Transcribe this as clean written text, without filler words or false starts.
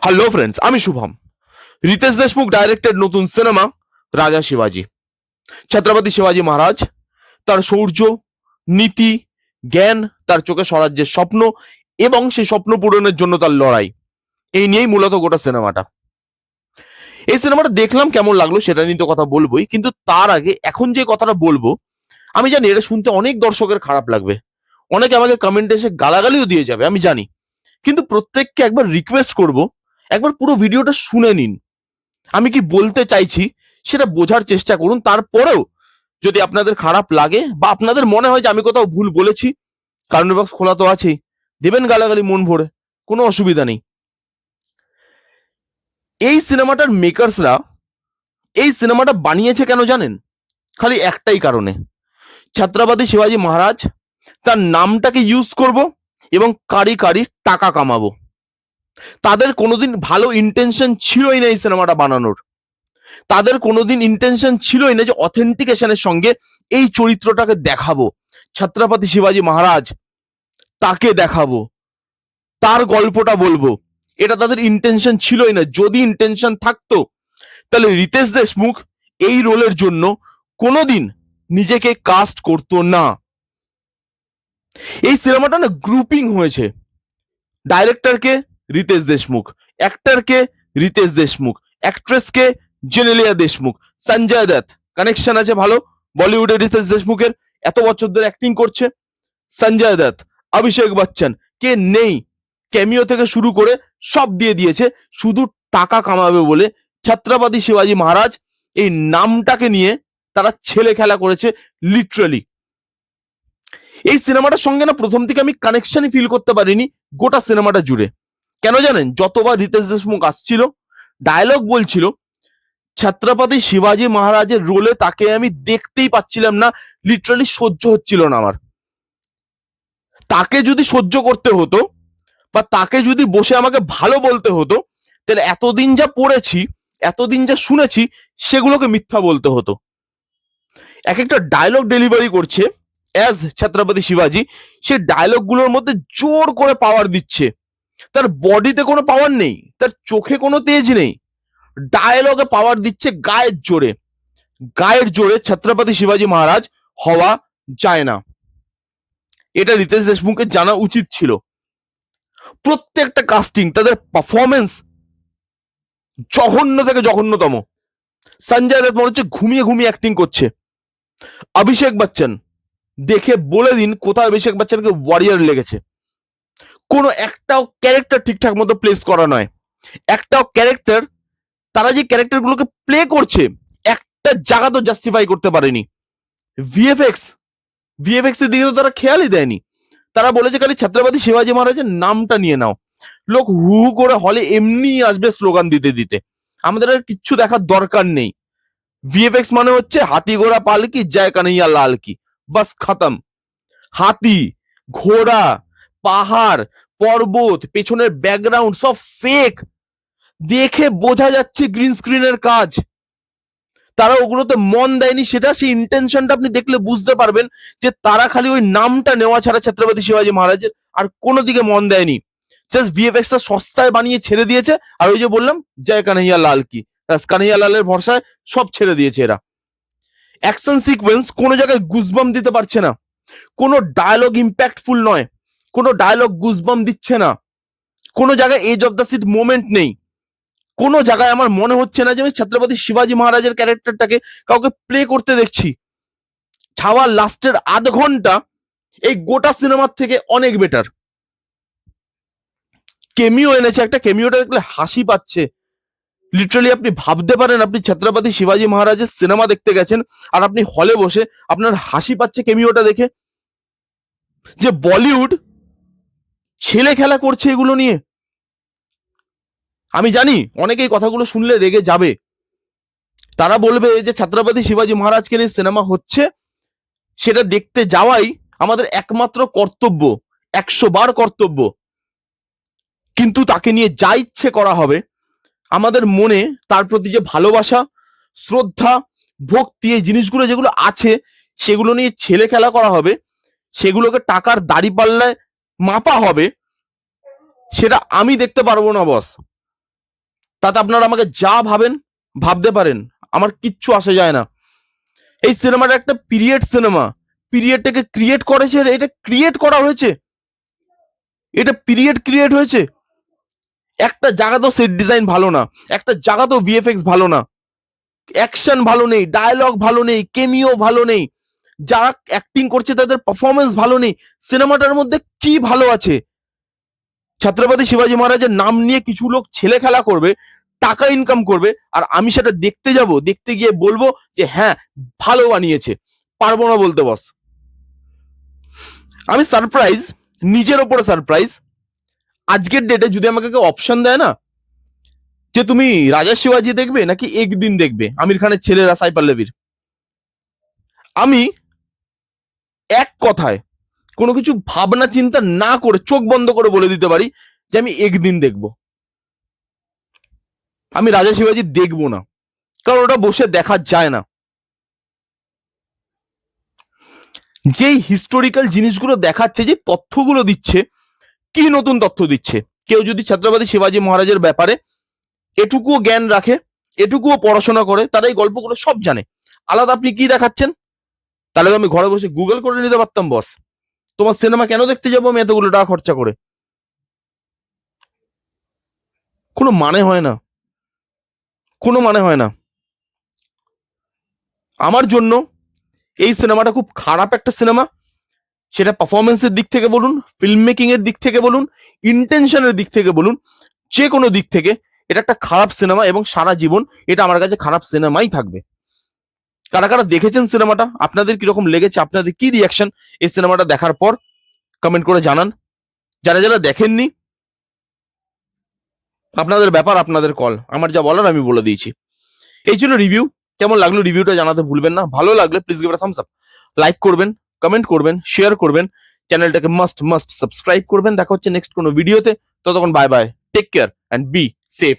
Hello friends, আমি Shubham. Ritesh Deshmukh directed নতুন cinema রাজা শিবাজি। ছত্রপতি শিবাজি মহারাজ, তার শৌর্য, নীতি, জ্ঞান, তার চোখে স্বরাজ্যের স্বপ্ন এবং সেই স্বপ্ন পূরণের জন্য তার লড়াই, এই নিয়েই মূলত গোটা সিনেমাটা। এই সিনেমাটা দেখলাম, কেমন লাগলো সেটা নিয়ে তো কথা বলবোই, কিন্তু তার আগে এখন যে কথাটা বলবো, আমি জানি এটা শুনতে অনেক দর্শকের খারাপ লাগবে, অনেকে আমাকে কমেন্টে এসে গালাগালিও দিয়ে যাবে, আমি জানি। কিন্তু প্রত্যেককে একবার রিকোয়েস্ট করব, একবার পুরো ভিডিওটা শুনে নিন। আমি কি বলতে চাইছি সেটা বোঝার চেষ্টা করুন। তারপরেও যদি আপনাদের খারাপ লাগে বা আপনাদের মনে হয় যে আমি কোথাও ভুল বলেছি, কারণ বক্স খোলা তো আছেই, দেবেন গালাগালি মন ভরে, কোনো অসুবিধা নেই। এই সিনেমাটার মেকার্সরা এই সিনেমাটা বানিয়েছে কেন জানেন? খালি একটাই কারণে, ছত্রপতি শিবাজি মহারাজ, তার নামটাকে ইউজ করব এবং কারি কারি টাকা কামাবো। তাদের কোনোদিন ভালো ইন্টেনশন ছিলই না এই সিনেমাটা বানানোর। তাদের কোনোদিন ইন্টেনশন ছিলই না যে অথেন্টিকেশনের সঙ্গে এই চরিত্রটাকে দেখাবো, ছত্রপতি শিবাজি মহারাজ তাকে দেখাবো, তার গল্পটা বলবো। এটা তাদের ইন্টেনশন ছিলই না। যদি ইন্টেনশন থাকতো তাহলে রিতেশ দেশমুখ এই রোলের জন্য কোনোদিন নিজেকে কাস্ট করতো না। এই সিনেমাটা না গ্রুপিং হয়েছে, ডাইরেক্টরকে রিতেশ দেশমুখ, অ্যাক্টরকে রিতেশ দেশমুখ, অ্যাক্ট্রেসকে জেনেলিয়া দেশমুখ, সঞ্জয় দত্ত কানেকশন আছে ভালো বলিউডে রিতেশ দেশমুখের, এত বছর ধরে অ্যাক্টিং করছে। সঞ্জয় দত্ত, অভিষেক বচ্চন, কে নেই? ক্যামিও থেকে শুরু করে সব দিয়ে দিয়েছে শুধু টাকা কামাবে বলে। ছত্রপতি শিবাজি মহারাজ এই নামটাকে নিয়ে তারা ছেলে খেলা করেছে লিটারালি। এই সিনেমাটার সঙ্গে না প্রথম থেকে আমি কানেকশনই ফিল করতে পারিনি গোটা সিনেমাটা জুড়ে। কেন জানেন? যতবার রিতেশ দেশমুখ আসছিল, ডায়লগ বলছিল, ছত্রপতি শিবাজি মহারাজের রোলে তাকে আমি দেখতেই পাচ্ছিলাম না, লিটারালি সহ্য হচ্ছিল না আমার। তাকে যদি সহ্য করতে হতো বা তাকে যদি বসে আমাকে ভালো বলতে হতো, তাহলে এতদিন যা পড়েছি, এতদিন যা শুনেছি, সেগুলোকে মিথ্যা বলতে হতো। এক একটা ডায়লগ ডেলিভারি করছে অ্যাজ ছত্রপতি শিবাজি, সে ডায়লগ গুলোর মধ্যে জোর করে পাওয়ার দিচ্ছে। তার বডিতে কোনো পাওয়ার নেই, তার চোখে কোনো তেজ নেই, ডায়লগে পাওয়ার দিচ্ছে গায়ের জোরে। গায়ের জোরে ছত্রপতি শিবাজি মহারাজ হওয়া যায় না, এটা রিতেশ দেশমুখের জানা উচিত ছিল। প্রত্যেকটা কাস্টিং, তাদের পারফরমেন্স জঘন্য থেকে জঘন্যতম। সঞ্জয় দত্ত মনে হচ্ছে ঘুমিয়ে ঘুমিয়ে অ্যাক্টিং করছে। অভিষেক বচ্চন, দেখে বলে দিন কোথায় অভিষেক বচ্চনকে ওয়ারিয়ার লেগেছে। কোনো একটাও ক্যারেক্টার ঠিকঠাক মতো প্লেস করা নয়। একটাও ক্যারেক্টার, তারা যে ক্যারেক্টারগুলোকে প্লে করছে, একটা জায়গা তো জাস্টিফাই করতে পারেনি। ভিএফএক্স, ভিএফএক্স এর দিকে তো তারা খেয়ালই দেয়নি। তারা বলেছে খালি ছত্রপতি শিবাজি মহারাজের নামটা নিয়ে নাও। লোক হু হু করে হলে এমনি আসবে স্লোগান দিতে দিতে, আমাদের আর কিচ্ছু দেখার দরকার নেই। ভিএফএক্স মানে হচ্ছে হাতি ঘোড়া পালকি জয় কানাইয়া লাল কি, বাস খতম। হাতি, ঘোড়া, পাহাড়, পর্বত, পেছনের ব্যাকগ্রাউন্ড সব ফেক, দেখে বোঝা যাচ্ছে গ্রিন স্ক্রিনের কাজ। তারা ওগুলোতে মন দেয়নি, সেটা সেই ইন্টেনশনটা আপনি দেখলে বুঝতে পারবেন যে তারা খালি ওই নামটা নেওয়া ছাড়া ছত্রপতি শিবাজি মহারাজের আর কোনো দিকে মন দেয়নি। জাস্ট ভিএফএক্সটা সস্তায় বানিয়ে ছেড়ে দিয়েছে। আর ওই যে বললাম জয় কানাইয়া লাল কি, কানাইয়া লালের ভরসায় সব ছেড়ে দিয়েছে এরা। অ্যাকশন সিকোয়েন্স কোনো জায়গায় গুজবাম দিতে পারছে না, কোনো ডায়লগ ইম্প্যাক্টফুল নয়, কোনো ডায়লগ গুজবাম দিচ্ছে না, কোনো জায়গায় edge of the seat moment নেই। কোনো জায়গায় আমার মনে হচ্ছে না যে আমি ছত্রপতি শিবাজি মহারাজের ক্যারেক্টারটাকে কাউকে প্লে করতে দেখছি। ছাওয়ার লাস্টের আধ ঘন্টা এই গোটা সিনেমার থেকে অনেক বেটার। কেমিও এনেছে একটা, কেমিওটা দেখলে হাসি পাচ্ছে। লিটারালি আপনি ভাবতে পারেন আপনি ছত্রপতি শিবাজি মহারাজের সিনেমা দেখতে গেছেন আর আপনি হলে বসে আপনার হাসি পাচ্ছে কেমিওটা দেখে। যে বলিউড ছেলে খেলা করছে এগুলো নিয়ে। আমি জানি অনেকেই কথাগুলো শুনলে রেগে যাবে, তারা বলবে যে ছত্রপতি শিবাজি মহারাজকে নিয়ে সিনেমা হচ্ছে, সেটা দেখতে যাওয়াই আমাদের একমাত্র কর্তব্য, 100 বার কর্তব্য। কিন্তু তাকে নিয়ে যা ইচ্ছে করা হবে, আমাদের মনে তার প্রতি যে ভালোবাসা, শ্রদ্ধা, ভক্তি, এই জিনিসগুলো যেগুলো আছে, সেগুলো নিয়ে ছেলে খেলা করা হবে, সেগুলোকে টাকার দাড়িপাল্লায় মাপা হবে, সেটা আমি দেখতে পারবো না বস। তাতে আপনারা আমাকে যা ভাবেন ভাবতে পারেন, আমার কিচ্ছু আসে যায় না। এই সিনেমাটা একটা পিরিয়ড সিনেমা, পিরিয়ডটাকে ক্রিয়েট করেছে, এটা ক্রিয়েট করা হয়েছে, এটা পিরিয়ড ক্রিয়েট হয়েছে। একটা জায়গাতেও সেট ডিজাইন ভালো না, একটা জায়গাতেও ভিএফএক্স ভালো না, অ্যাকশন ভালো নেই, ডায়লগ ভালো নেই, কেমিও ভালো নেই, যারা অ্যাক্টিং করছে তাদের পারফরমেন্স ভালো নেই। সিনেমাটার মধ্যে কি ভালো আছে? ছত্রপতি শিবাজী মহারাজের নাম নিয়ে কিছু লোক ছেলে খেলা করবে, টাকা ইনকাম করবে, আর আমি সেটা দেখতে যাব, দেখতে গিয়ে বলবো যে হ্যাঁ ভালো বানিয়েছে। পারবো না বলতে বস। আমি সারপ্রাইজ, নিজের ওপরে সারপ্রাইজ। আজকের ডেটে যদি আমাকে কেউ অপশন দেয় না যে তুমি রাজা শিবাজি দেখবে নাকি একদিন দেখবে, আমির খানের ছেলেরা সাইফ পল্লবীর, আমি এক কথায় কোনো কিছু ভাবনা চিন্তা না করে চোখ বন্ধ করে বলে দিতে পারি যে আমি একদিন দেখব। আমি রাজা শিবাজি দেখবো না, কারণ ওটা বসে দেখা যায় না। যেই হিস্টোরিক্যাল জিনিসগুলো দেখাচ্ছে, যে তথ্যগুলো দিচ্ছে, কি নতুন তথ্য দিচ্ছে? কেউ যদি ছত্রপতি শিবাজী মহারাজের ব্যাপারে এটুকুও জ্ঞান রাখে, এটুকুও পড়াশোনা করে, তারা এই গল্পগুলো সব জানে। আলাদা আপনি কি দেখাচ্ছেন? তাহলে তো আমি ঘরে বসে গুগল করে নিতে পারতাম বস। তোমার সিনেমা কেন দেখতে যাবো আমি এতগুলো টাকা খরচা করে? কোনো মানে হয় না, কোনো মানে হয় না। আমার জন্য এই সিনেমাটা খুব খারাপ একটা সিনেমা। সেটা পারফরমেন্সের দিক থেকে বলুন, ফিল্ম মেকিং এর দিক থেকে বলুন, ইন্টেনশনের দিক থেকে বলুন, যে কোনো দিক থেকে এটা একটা খারাপ সিনেমা, এবং সারা জীবন এটা আমার কাছে খারাপ সিনেমাই থাকবে। কারা কারা দেখেছেন সিনেমাটা, আপনাদের কিরকম লেগেছে, আপনাদের কি রিয়াকশন এই সিনেমাটা দেখার পর কমেন্ট করে জানান। যারা যারা দেখেননি, আপনাদের ব্যাপার, আপনাদের কল, আমার যা বলার আমি বলে দিয়েছি। এই ছিল রিভিউ। কেমন লাগলো রিভিউটা জানাতে ভুলবেন না। ভালো লাগলে please give it a Thums up, like করবেন, কমেন্ট করবেন, শেয়ার করবেন, চ্যানেলটাকে মাস্ট মাস্ট সাবস্ক্রাইব করবেন। দেখা হচ্ছে নেক্সট কোনো ভিডিওতে। ততক্ষণ bye bye, take care and be safe.